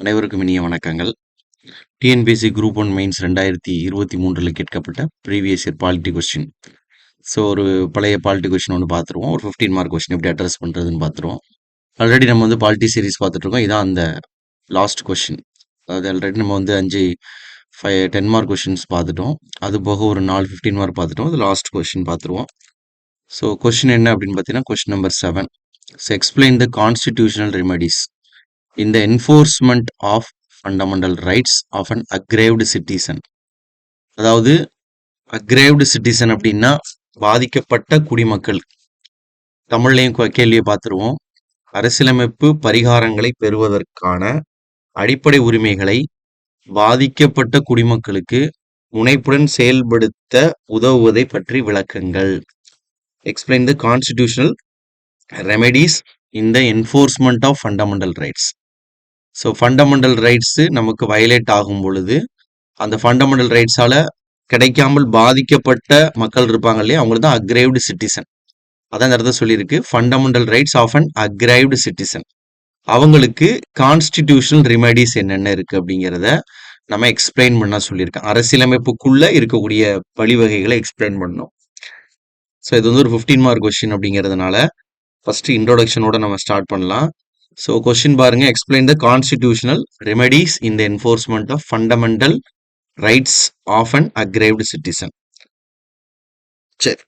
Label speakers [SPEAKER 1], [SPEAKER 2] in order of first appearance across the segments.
[SPEAKER 1] அனைவருக்கும் இனிய வணக்கங்கள். டிஎன்பிஎஸ்சி குரூப் 1 மெயின்ஸ் 2023 கேட்கப்பட்ட previous year polity question. So ஒரு பழைய பாலிட்டி கொஸ்டின் ஒன்று பார்த்துருவோம். ஒரு 15 மார்க் கொஸ்டின் எப்படி அட்ரஸ் பண்ணுறதுன்னு பார்த்துருவோம். ஆல்ரெடி நம்ம வந்து பாலிட்டி சீரிஸ் பார்த்துட்ருக்கோம். இதான் அந்த லாஸ்ட் கொஸ்டின். அதாவது ஆல்ரெடி நம்ம வந்து 10 மார்க் கொஸ்டின்ஸ் பார்த்துட்டோம். அது போக ஒரு 15 மார்க் பார்த்துட்டோம். அது லாஸ்ட் கொஸ்டின் பார்த்துருவோம். ஸோ கொஸ்டின் என்ன அப்படின்னு பார்த்தீங்கன்னா question number 7. So explain the constitutional remedies in the enforcement of fundamental rights of an aggrieved citizen. அதாவது aggrieved citizen அப்படின்னா பாதிக்கப்பட்ட குடிமக்கள். தமிழ்லையும் கேள்வியை பார்த்துருவோம். அரசியலமைப்பு பரிகாரங்களை பெறுவதற்கான அடிப்படை உரிமைகளை பாதிக்கப்பட்ட குடிமக்களுக்கு முனைப்புடன் செயல்படுத்த உதவுவதை பற்றி விளக்குங்கள். Explain the constitutional remedies in the enforcement of fundamental rights. So fundamental rights நமக்கு வயலேட் ஆகும் பொழுது அந்த ஃபண்டமெண்டல் ரைட்ஸால் கிடைக்காமல் பாதிக்கப்பட்ட மக்கள் இருப்பாங்க இல்லையா, அவங்களுக்கு தான் அக்ரைவ்டு சிட்டிசன். அதான் இந்த இடத்த சொல்லியிருக்கு, fundamental rights of an aggrieved citizen. அவங்களுக்கு கான்ஸ்டிடியூஷனல் ரெமெடிஸ் என்னென்ன இருக்குது அப்படிங்கிறத நம்ம எக்ஸ்பிளைன் பண்ண சொல்லியிருக்கேன். அரசியலமைப்புக்குள்ளே இருக்கக்கூடிய வழிவகைகளை எக்ஸ்பிளைன் பண்ணணும். ஸோ இது வந்து ஒரு 15 மார்க் கொஸ்டின் அப்படிங்கிறதுனால ஃபஸ்ட்டு இன்ட்ரோடக்ஷனோட நம்ம ஸ்டார்ட் பண்ணலாம். ஸோ கொஸ்டின் பாருங்க, explain the constitutional remedies in the enforcement of fundamental rights of an aggrieved citizen. சரி,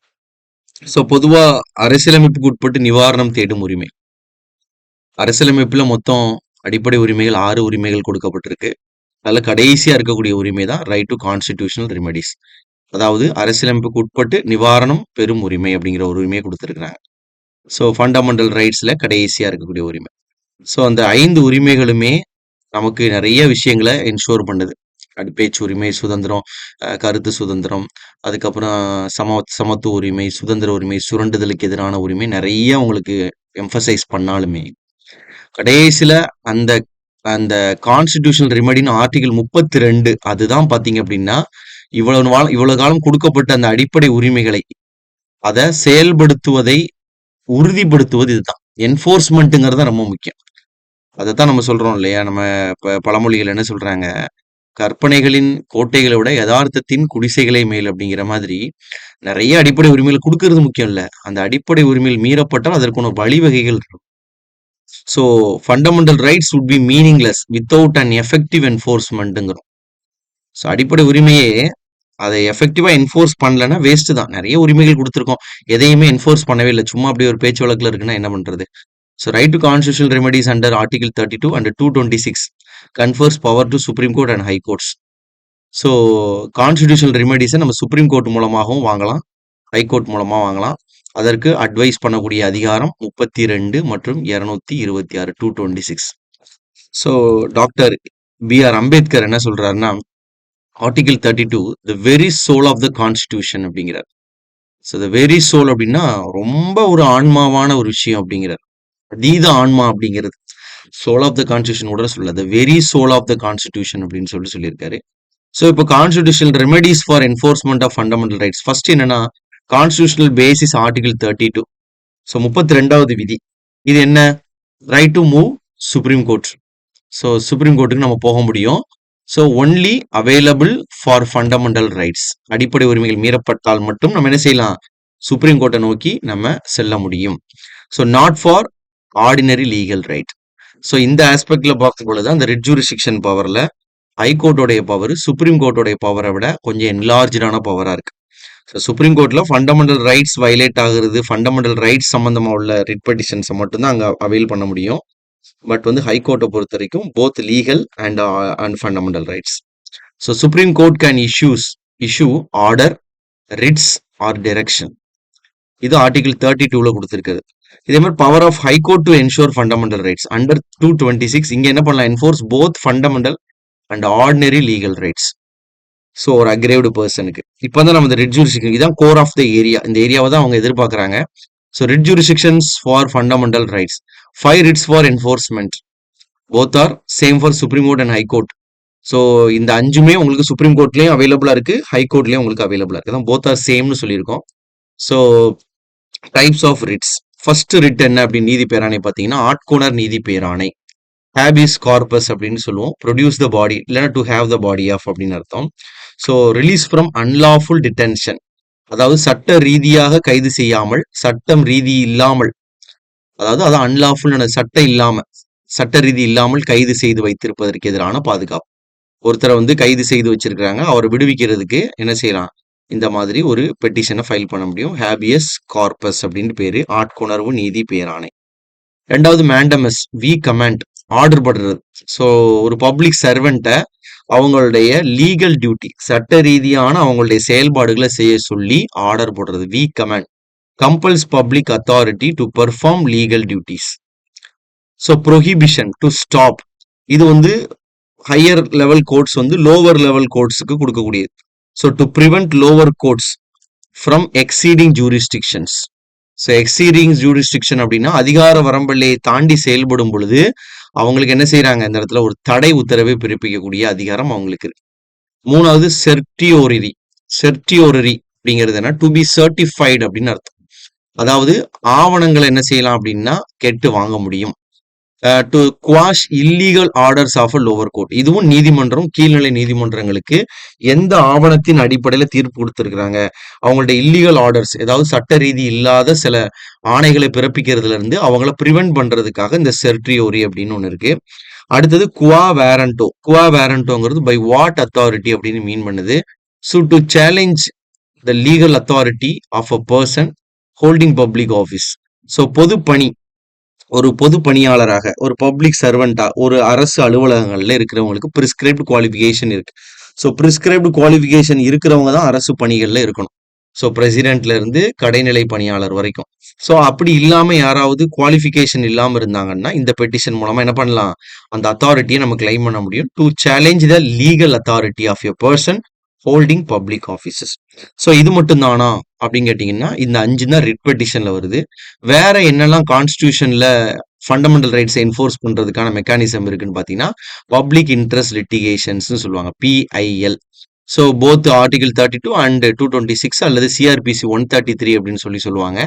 [SPEAKER 1] ஸோ பொதுவாக அரசியலமைப்புக்கு உட்பட்டு நிவாரணம் தேடும் உரிமை. அரசியலமைப்பில் மொத்தம் அடிப்படை உரிமைகள் 6 உரிமைகள் கொடுக்கப்பட்டிருக்கு. அதில் கடைசியாக இருக்கக்கூடிய உரிமை தான் ரைட் டு கான்ஸ்டிடியூஷனல் ரெமெடிஸ். அதாவது அரசியலமைப்புக்கு உட்பட்டு நிவாரணம் பெறும் உரிமை அப்படிங்கிற ஒரு உரிமையை கொடுத்துருக்குறாங்க. ஸோ ஃபண்டமெண்டல் ரைட்ஸில் கடைசியாக இருக்கக்கூடிய உரிமை. ஸோ அந்த 5 உரிமைகளுமே நமக்கு நிறைய விஷயங்களை என்ஷோர் பண்ணுது. பேச்சு உரிமை, சுதந்திரம், கருத்து சுதந்திரம், அதுக்கப்புறம் சமத்துவ உரிமை, சுதந்திர உரிமை, சுரண்டுதலுக்கு எதிரான உரிமை, நிறைய உங்களுக்கு எம்பசைஸ் பண்ணாலுமே கடைசியில் அந்த அந்த கான்ஸ்டிடியூஷனல் ரெமெடின்னு ஆர்டிகல் 32 அதுதான் பார்த்தீங்க அப்படின்னா இவ்வளவு காலம் கொடுக்கப்பட்ட அந்த அடிப்படை உரிமைகளை அதை செயல்படுத்துவதை உறுதிப்படுத்துவது இதுதான். என்ஃபோர்ஸ்மெண்ட்டுங்கிறது தான் ரொம்ப முக்கியம். அதைத்தான் நம்ம சொல்றோம் இல்லையா, நம்ம இப்போ பழமொழிகள் என்ன சொல்றாங்க, கற்பனைகளின் கோட்டைகளை விட யதார்த்தத்தின் குடிசைகளை மேல் அப்படிங்கிற மாதிரி நிறைய அடிப்படை உரிமைகள் கொடுக்கறது முக்கியம் இல்லை, அந்த அடிப்படை உரிமைகள் மீறப்பட்டால் அதற்கான வழிவகைகள் இருக்கும். So fundamental rights would be meaningless without an effective என்ஃபோர்ஸ்மெண்ட்டுங்கிறோம். ஸோ அடிப்படை உரிமையே அதை எஃபெக்டிவா என்ஃபோர்ஸ் பண்ணலன்னா வேஸ்ட் தான். நிறைய உரிமைகள் கொடுத்துருக்கோம், எதையுமே என்ஃபோர்ஸ் பண்ணவே இல்லை, சும்மா அப்படியே ஒரு பேச்சு வழக்கில் இருக்குன்னா என்ன பண்றது? So right to constitutional remedies under Article 32 and 226 confers power to Supreme Court and High Courts. So constitutional remedies நம்ம சுப்ரீம் கோர்ட் மூலமாகவும் வாங்கலாம், ஹை கோர்ட் மூலமாக வாங்கலாம். அதற்கு அட்வைஸ் பண்ணக்கூடிய அதிகாரம் 32 மற்றும் 226 226. So doctor B.R. அம்பேத்கர் என்ன சொல்றாருன்னா, article 32 the very soul of the constitution அப்படிங்கிறார். ஸோ த வெரி சோல் அப்படின்னா ரொம்ப ஒரு ஆன்மாவான ஒரு விஷயம் அப்படிங்கிறார். அதீத ஆன்மா அப்படிங்கிறது சோல் ஆஃப் த கான்ஸ்டிடியூஷன் கூட சொல்லல, very soul of the constitution அப்படின்னு சொல்லியிருக்காரு. ஸோ இப்போ constitutional remedies for enforcement of fundamental rights first என்னன்னா கான்ஸ்டிடியூஷனல் பேசிஸ் ஆர்டிகல் 32. ஸோ 32வது விதி இது என்ன? Right to move supreme court. So supreme கோர்ட்டுக்கு நம்ம போக முடியும். So only available for fundamental rights, அடிப்படை உரிமைகள் மீறப்பட்டால் மட்டும் நம்ம என்ன செய்யலாம், சுப்ரீம் கோர்ட்டை நோக்கி நம்ம செல்ல முடியும். So not for ordinary legal right. So இந்த ஆஸ்பெக்ட்ல பார்க்கும் பொழுது அந்த ரிட் ஜூரிஸ்டிக்ஷன் பவர்ல ஹைகோர்ட்டோடைய பவர் சுப்ரீம் கோர்ட்டோடைய பவரை விட கொஞ்சம் என்லார்ஜான பவரா இருக்கு. ஸோ சுப்ரீம் கோர்ட்ல ஃபண்டமெண்டல் ரைட்ஸ் வயலேட் ஆகுறது, ஃபண்டமெண்டல் ரைட்ஸ் சம்பந்தமா உள்ள ரிட் பெட்டிஷன்ஸை மட்டும்தான் அங்கே அவைல் பண்ண முடியும். பட் வந்து ஹைகோர்ட்டை பொறுத்த வரைக்கும் both legal and fundamental rights. So supreme court can issue order, writs or direction. இது ஆர்டிகிள் 32ல கொடுத்துருக்குது. இதே மாதிரி power of high court to ensure fundamental rights under 226 இங்க என்ன பண்ணலாம், enforce both fundamental and ordinary legal rights. So ஒரு aggrieved பர்சனுக்கு இப்போ தான் நம்ம இந்த ரிட் ஜூரிஸ்டிக்ஷன் இதான் கோர் ஆஃப் த ஏரியா, இந்த ஏரியாவை தான் அவங்க எதிர்பார்க்குறாங்க. So writ jurisdictions for fundamental rights 5 Ritz for enforcement, both are same for supreme court and high court. So இந்த 5மே உங்களுக்கு சுப்ரீம் கோர்ட்லேயும் அவைலபிளாக இருக்கு, ஹைகோர்ட்லேயும் உங்களுக்கு அவைலபிளாக இருக்கு, தான் போத் ஆர் சேம்னு சொல்லியிருக்கோம். So types of writs, first writ என்ன அப்படின்னு நீதி பேராணை பார்த்தீங்கன்னா ஆட்கொணர் நீதி பேராணை. ஹேபிஸ் கார்பஸ் அப்படின்னு சொல்லுவோம். ப்ரொடியூஸ் த பாடி இல்லைன்னா to have the body of அப்படின்னு அர்த்தம். So release from unlawful detention, அதாவது சட்ட ரீதியாக கைது செய்யாமல், சட்டம் ரீதி இல்லாமல், அதாவது அது அன்லாஃபுல் சட்ட ரீதி இல்லாமல் கைது செய்து வைத்திருப்பதற்கு எதிரான பாதுகாப்பு. ஒருத்தரை வந்து கைது செய்து வச்சிருக்கிறாங்க, அவரை விடுவிக்கிறதுக்கு என்ன செய்யலாம், இந்த மாதிரி ஒரு பெட்டிஷனை ஃபைல் பண்ண முடியும். ஹேபியஸ் கார்பஸ் அப்படின்னு பேரு, ஆட்கொணர்வு நீதி பேராணை. ரெண்டாவது மேண்டமஸ், வி கமாண்ட், ஆர்டர் பண்றது. ஸோ ஒரு பப்ளிக் சர்வெண்ட்டை அவங்களுடைய லீகல் டியூட்டி, சட்ட ரீதியான அவங்களுடைய செயல்பாடுகளை செய்ய சொல்லி ஆர்டர் போடுறது, we command. Compels public authority to perform legal duties. So prohibition, to stop. இது வந்து ஹையர் லெவல் கோர்ட்ஸ் வந்து லோவர் லெவல் கோர்ட்ஸுக்கு கொடுக்கக்கூடியது. So to prevent lower courts from exceeding jurisdictions. So exceeding jurisdiction அப்படின்னா அதிகார வரம்பெல்லையை தாண்டி செயல்படும் பொழுது அவங்களுக்கு என்ன செய்யறாங்க, இந்த இடத்துல ஒரு தடை உத்தரவை பிறப்பிக்கக்கூடிய அதிகாரம் அவங்களுக்கு இருக்கு. மூணாவது செர்டியோரரி. செர்டியோரரி அப்படிங்கிறது என்ன, டு பி சர்டிஃபைடு அப்படின்னு அர்த்தம். அதாவது ஆவணங்களை என்ன செய்யலாம் அப்படின்னா கேட்டு வாங்க முடியும். To quash illegal orders of a lower court. இதுவும் நீதிமன்றம், கீழ்நிலை நீதிமன்றங்களுக்கு எந்த ஆவணத்தின் அடிப்படையில் தீர்ப்பு கொடுத்துருக்காங்க, அவங்களுடைய இல்லீகல் ஆர்டர்ஸ், ஏதாவது சட்ட ரீதி இல்லாத சில ஆணைகளை பிறப்பிக்கிறதுல இருந்து அவங்கள ப்ரிவென்ட் பண்றதுக்காக இந்த செர்டியோரி அப்படின்னு ஒன்று இருக்கு. அடுத்தது குவா வேரண்டோ. குவா வேரண்டோங்கிறது பை வாட் அத்தாரிட்டி அப்படின்னு மீன் பண்ணுது. So to challenge the legal authority of a person holding public office. So பொது பணி, ஒரு பொது பணியாளராக, ஒரு பப்ளிக் சர்வெண்டா, ஒரு அரசு அலுவலகங்கள்ல இருக்கிறவங்களுக்கு பிரிஸ்கிரைப்டு குவாலிஃபிகேஷன் இருக்கு. ஸோ பிரிஸ்கிரைப்டு குவாலிஃபிகேஷன் இருக்கிறவங்க தான் அரசு பணிகள்ல இருக்கணும். ஸோ பிரசிடென்ட்ல இருந்து கடைநிலை பணியாளர் வரைக்கும். ஸோ அப்படி இல்லாம யாராவது குவாலிஃபிகேஷன் இல்லாம இருந்தாங்கன்னா இந்த பெட்டிஷன் மூலமா என்ன பண்ணலாம், அந்த அத்தாரிட்டியை நம்ம கிளைம் பண்ண முடியும். To challenge the legal authority of a person holding public offices. So இது மட்டும் தானா அப்படின்னு கேட்டீங்கன்னா இந்த 5 தான் ரிட் பெட்டிஷன்ல வருது. வேற என்னெல்லாம் கான்ஸ்டியூஷன்ல ஃபண்டமெண்டல் ரைட்ஸ் என்ஃபோர்ஸ் பண்றதுக்கான மெக்கானிசம் இருக்குன்னு பாத்தீங்கன்னா பப்ளிக் இன்ட்ரெஸ்ட் லிட்டிகேஷன்ஸ் சொல்லுவாங்க, PIL. So both article 32 and 226 அல்லது சிஆர்பிசி 133 அப்படின்னு சொல்லுவாங்க.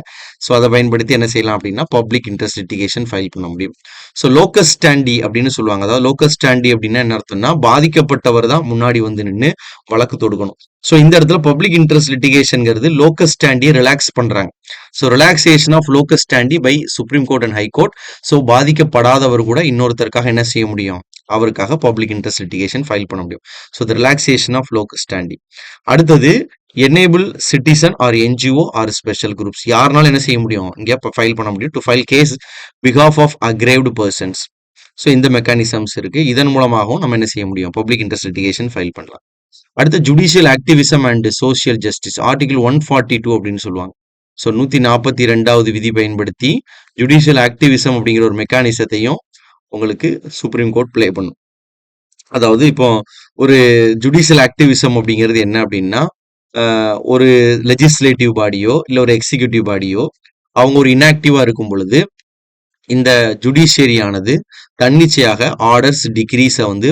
[SPEAKER 1] ஸோ அதை பயன்படுத்தி என்ன செய்யலாம் அப்படின்னா பப்ளிக் இன்ட்ரெஸ்ட் லிட்டிகேஷன் ஃபைல் பண்ண முடியும். ஸோ லோக்கஸ் ஸ்டாண்டி அப்படின்னு சொல்லுவாங்க. அதாவது லோக்கஸ் ஸ்டாண்டி அப்படின்னா என்ன அர்த்தம்னா பாதிக்கப்பட்டவர் தான் முன்னாடி வந்து நின்று வழக்கு தொடுக்கணும். ஸோ இந்த இடத்துல பப்ளிக் இன்ட்ரெஸ்ட் லிட்டிகேஷன்ங்கிறது லோக்கஸ் ஸ்டாண்டியை ரிலாக்ஸ் பண்றாங்க. So relaxation of locus standi by supreme court and high court. So பாதிக்கப்படாதவர் கூட இன்னொருத்தருக்காக என்ன செய்ய முடியும், அவருக்காக பப்ளிக் இன்ட்ரெஸ்ட் லிட்டிகேஷன் ஃபைல் பண்ண முடியும். So the relaxation of locus standi. அடுத்தது enable citizen or NGO or special groups. யாருனாலும் என்ன செய்ய முடியும், இங்கே ஃபைல் பண்ண முடியும். டு ஃபைல் கேஸ் பிகாஃப் ஆஃப் அக்ரேவ்டு பர்சன்ஸ். ஸோ இந்த மெக்கானிசம்ஸ் இருக்கு. இதன் மூலமாகவும் நம்ம என்ன செய்ய முடியும், பப்ளிக் இன்ட்ரெஸ்ட் லிட்டிகேஷன் ஃபைல் பண்ணலாம். அடுத்து judicial activism and social justice, article 142 அப்படின்னு சொல்லுவாங்க. ஸோ 142வது விதி பயன்படுத்தி ஜுடிஷியல் ஆக்டிவிசம் அப்படிங்கிற ஒரு மெக்கானிசத்தையும் உங்களுக்கு சுப்ரீம் கோர்ட் ப்ளே பண்ணும். அதாவது இப்போ ஒரு ஜுடிஷியல் ஆக்டிவிசம் அப்படிங்கிறது என்ன அப்படின்னா ஒரு லெஜிஸ்லேட்டிவ் பாடியோ இல்லை ஒரு எக்ஸிக்யூட்டிவ் பாடியோ அவங்க ஒரு இன்ஆக்டிவா இருக்கும் பொழுது இந்த ஜுடிஷியரியானது தன்னிச்சையாக ஆர்டர்ஸ் டிகிரீஸை வந்து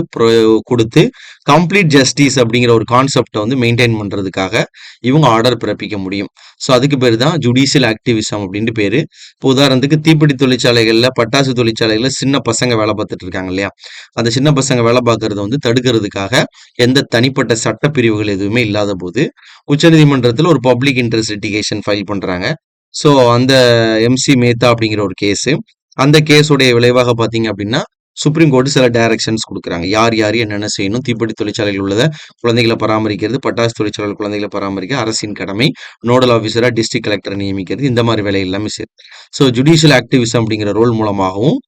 [SPEAKER 1] கொடுத்து கம்ப்ளீட் ஜஸ்டிஸ் அப்படிங்கிற ஒரு கான்செப்டை வந்து மெயின்டைன் பண்றதுக்காக இவங்க ஆர்டர் பிறப்பிக்க முடியும். ஸோ அதுக்கு பேர் தான் ஜுடிஷியல் ஆக்டிவிசம் அப்படின்ட்டு பேரு. இப்போ உதாரணத்துக்கு தீப்பெட்டி தொழிற்சாலைகள்ல, பட்டாசு தொழிற்சாலைகள்ல சின்ன பசங்க வேலை பார்த்துட்டு இருக்காங்க இல்லையா, அந்த சின்ன பசங்க வேலை பார்க்கறத வந்து தடுக்கிறதுக்காக எந்த தனிப்பட்ட சட்ட பிரிவுகள் எதுவுமே இல்லாத போது உச்சநீதிமன்றத்தில் ஒரு பப்ளிக் இன்ட்ரெஸ்ட் லிட்டிகேஷன் ஃபைல் பண்றாங்க. ஸோ அந்த MC மேத்தா அப்படிங்கிற ஒரு கேஸு, அந்த கேஸுடைய விளைவாக பார்த்தீங்க அப்படின்னா சுப்ரீம் கோர்ட் சில டைரக்ஷன்ஸ் கொடுக்குறாங்க. யார் யார் என்னென்ன செய்யணும், தீப்பெட்டி தொழிற்சாலையில் உள்ளத குழந்தைகளை பராமரிக்கிறது, பட்டாசு தொழிற்சாலையில் குழந்தைகளை பராமரிக்க அரசின் கடமை, நோடல் ஆஃபீஸரா டிஸ்ட்ரிக்ட் கலெக்டரை நியமிக்கிறது, இந்த மாதிரி வேலை எல்லாமே சரி. ஸோ ஜுடிஷியல் ஆக்டிவிசம் அப்படிங்கிற ரோல் மூலமாகவும்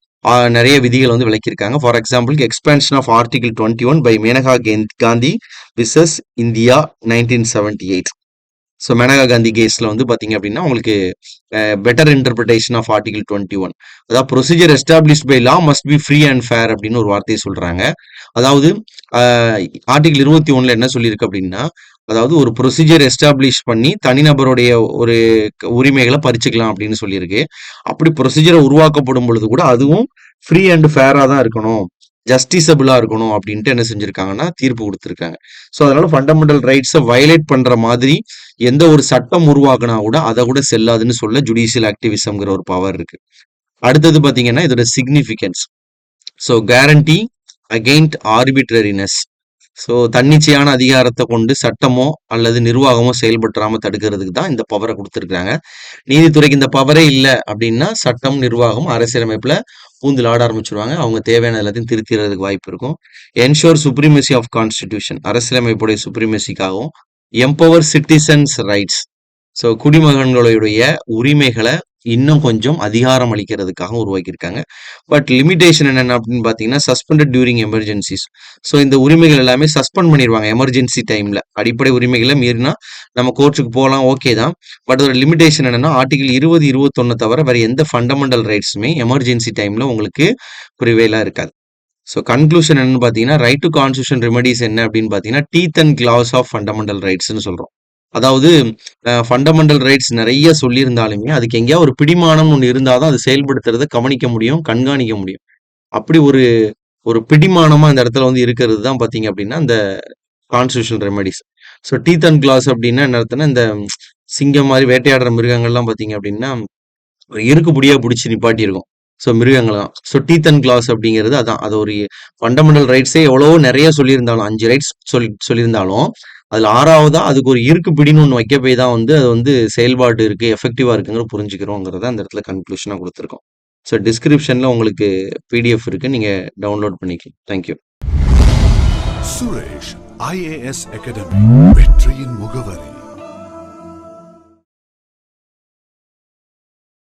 [SPEAKER 1] நிறைய விதிகள் வந்து விளக்கியிருக்காங்க. ஃபார் எக்ஸாம்பிளுக்கு expansion of article 21 by Maneka Gandhi versus India 1978. So Maneka Gandhi கேஸ்ல வந்து பாத்தீங்க அப்படின்னா உங்களுக்கு பெட்டர் இன்டர்பிரிட்டேஷன் ஆஃப் ஆர்டிகல் 21, அதாவது procedure established by law must be free and fair அப்படின்னு ஒரு வார்த்தையை சொல்றாங்க. அதாவது ஆர்டிகல் 21ல என்ன சொல்லியிருக்கு அப்படின்னா, அதாவது ஒரு ப்ரொசீஜர் எஸ்டாப்ளிஷ் பண்ணி தனிநபருடைய ஒரு உரிமைகளை பறிச்சுக்கலாம் அப்படின்னு சொல்லியிருக்கு. அப்படி ப்ரொசீஜரை உருவாக்கப்படும் பொழுது கூட அதுவும் ஃப்ரீ அண்ட் ஃபேரா தான் இருக்கணும், ஜஸ்டிசபிளா இருக்கணும் அப்படின்ட்டு என்ன செஞ்சிருக்காங்கன்னா தீர்ப்பு கொடுத்துருக்காங்க. ஸோ அதனால ஃபண்டமெண்டல் ரைட்ஸை வயலேட் பண்ற மாதிரி எந்த ஒரு சட்டம் உருவாக்குனா கூட அதை கூட செல்லாதுன்னு சொல்ல ஜுடிஷியல் ஆக்டிவிசம்ங்கிற ஒரு பவர் இருக்கு. அடுத்தது பாத்தீங்கன்னா இதோட significance. So guarantee against arbitrariness. So தன்னிச்சையான அதிகாரத்தை கொண்டு சட்டமோ அல்லது நிர்வாகமோ செயல்பட்டுறாம தடுக்கிறதுக்கு தான் இந்த பவரை கொடுத்துருக்காங்க. நீதித்துறைக்கு இந்த பவரே இல்லை அப்படின்னா சட்டம், நிர்வாகம், அரசியலமைப்புல பூந்து ஆட ஆரம்பிச்சிருவாங்க. அவங்க தேவையான எல்லாத்தையும் திருத்திறதுக்கு வாய்ப்பு இருக்கும். என்ஷோர் சுப்ரீமசி ஆஃப் கான்ஸ்டிடியூஷன், அரசியலமைப்புடைய சுப்ரீமசிக்காகவும். எம்பவர் சிட்டிசன்ஸ் ரைட்ஸ், ஸோ குடிமகன்களுடைய உரிமைகளை இன்னும் கொஞ்சம் அதிகாரம் அளிக்கிறதுக்காக உருவாக்கியிருக்காங்க. பட் லிமிடேஷன் என்னென்ன அப்படின்னு பார்த்தீங்கன்னா, சஸ்பெண்டட் டியூரிங் எமர்ஜென்சிஸ். ஸோ இந்த உரிமைகள் எல்லாமே சஸ்பெண்ட் பண்ணிடுவாங்க எமர்ஜென்சி டைம்ல. அடிப்படை உரிமைகளை மீறினா நம்ம கோர்ட்டுக்கு போகலாம், ஓகே தான். பட் ஒரு லிமிடேஷன் என்னன்னா, ஆர்டிகல் 20, 21 தவிர வேற எந்த ஃபண்டமெண்டல் ரைட்ஸுமே எமர்ஜென்சி டைம்ல உங்களுக்கு ப்ரிவேலா இருக்காது. ஸோ கன்க்ளூஷன் என்னன்னு பார்த்தீங்கன்னா, ரைட் டு கான்ஸ்டியூஷன் ரெமெடிஸ் என்ன அப்படின்னு பார்த்தீங்கன்னா, teeth and claws of fundamental ரைட்ஸ்ன்னு சொல்றோம். அதாவது ஃபண்டமெண்டல் ரைட்ஸ் நிறைய சொல்லியிருந்தாலுமே அதுக்கு எங்கேயா ஒரு பிடிமானம் ஒன்று இருந்தால் தான் அது செயல்படுத்துறதை கவனிக்க முடியும், கண்காணிக்க முடியும். அப்படி ஒரு ஒரு பிடிமானமா இந்த இடத்துல வந்து இருக்கிறது தான் பார்த்தீங்க அப்படின்னா இந்த constitution remedies. So teeth and claws அப்படின்னா என்ன அர்த்தம்னா, இந்த சிங்கம் மாதிரி வேட்டையாடுற மிருகங்கள்லாம் பார்த்தீங்க அப்படின்னா இருக்குபடியா பிடிச்சி நிப்பாட்டி இருக்கும். ஸோ மிருகங்கள் தான். ஸோ டீத் அண்ட் கிளாஸ் அப்படிங்கிறது அதான். அது ஒரு ஃபண்டமெண்டல் ரைட்ஸே எவ்வளவோ நிறைய சொல்லியிருந்தாலும் 5 ரைட்ஸ் சொல்லியிருந்தாலும் அதில் 6வதா அதுக்கு ஒரு இருக்கு பிடின்னு ஒன்று வைக்க போய் தான் வந்து அது வந்து செயல்பாடு இருக்கு, எஃபெக்டிவா இருக்குங்கிற புரிஞ்சுக்கிறோங்கிறத அந்த இடத்துல கன்க்ளூஷனாக கொடுத்துருக்கோம். ஸோ டிஸ்கிரிப்ஷன்ல உங்களுக்கு பிடிஎஃப் இருக்கு, நீங்க டவுன்லோட் பண்ணிக்கலாம். தேங்க்யூ.
[SPEAKER 2] சுரேஷ் IAS அகாடமி, வெற்றியின் முகவரி.